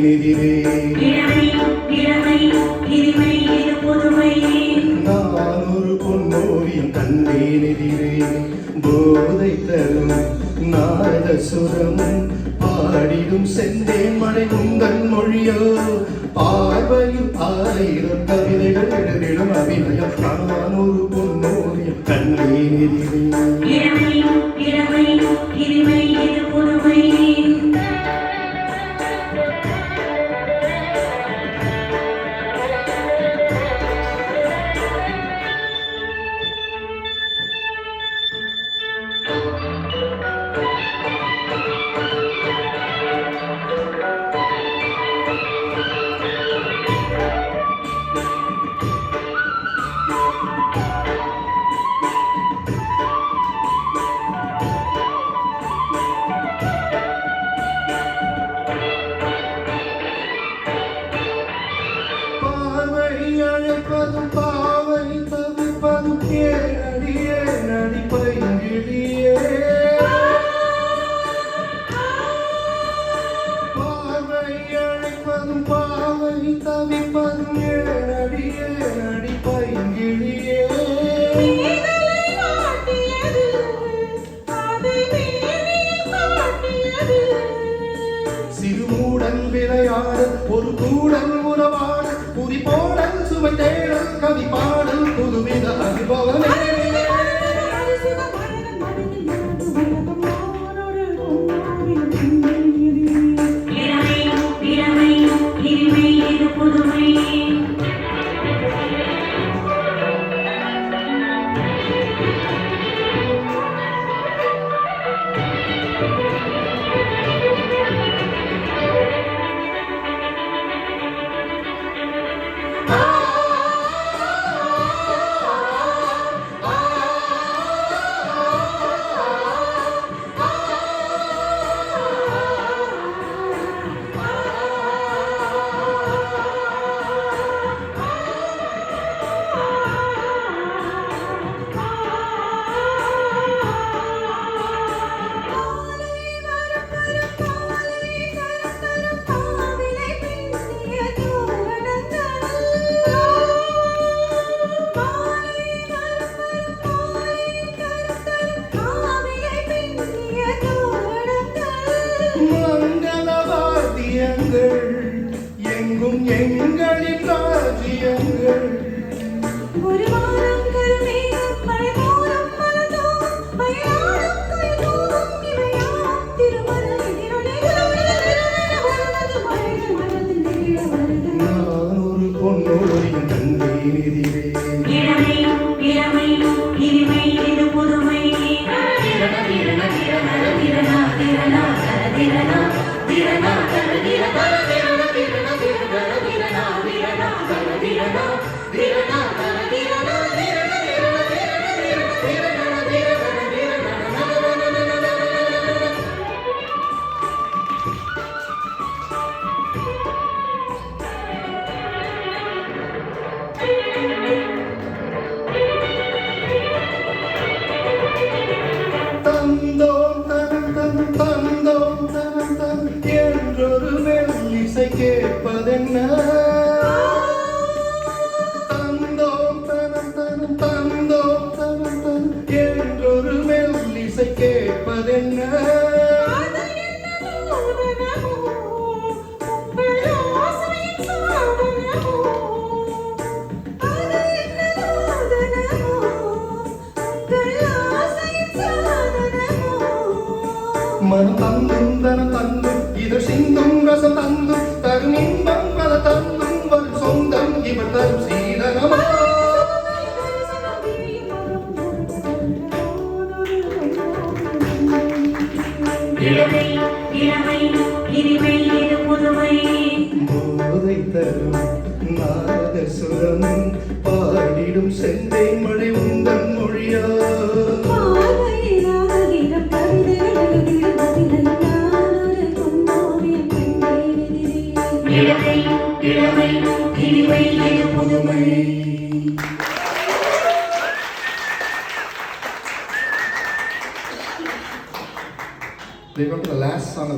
எதிரே நான் ஒரு பொன்னோவியம் கண்டேன் எதிரே போதை தரும் நாதசுரம் பாடிடும் செந்தேன் மழை உந்தன் மொழியோ பார்வையும் ஆயிரம் கவிதைகள் எழுதிடும் அபிநயம் நான் ஒரு பொன்னோவியம் கண்டேன் எதிரே அழைப்பதும் பாவை தவிப்பதும் ஏனடியே நடிப்பைங்கிழியே பாவை அழைப்பதும் பாவை தவிப்பதும் ஏனடியே நடிப்பைங்கிழியே சிறுமூடன் விளையாட ஒரு கூடன் உறவாட புரி போடல் சுவை தேடல் கவி பாடல் புதுவித அனுபவமே எங்கும் எங்களின் ராஜ்யங்கள் ஒரு வாரங்கள் மேகம் மழை போலும் மலர்ந்தோம் மயிலாடும் கைதோறும் இவையாம் திருமலை நான் ஒரு பொன்னோரின் தந்தை எதிரே என்றொரு மெல்லிசை கேட்பதென்ன தந்தோம் தனம் தனம் தந்தோம் தனம் தனம் என்றொரு மெல்லிசை கேட்பதென்ன மனம் தந்தும் தனம் தந்தும் இது சிந்தும் ரசம் தந்தும் தரும் இன்பம் பல தந்தும் வரும் சொந்தம் இவர் தரும் சீதனமா போதை தரும் நாதசுரம் பாடிடும் செந்தை மழை உந்தன் மொழியா They go to the last song of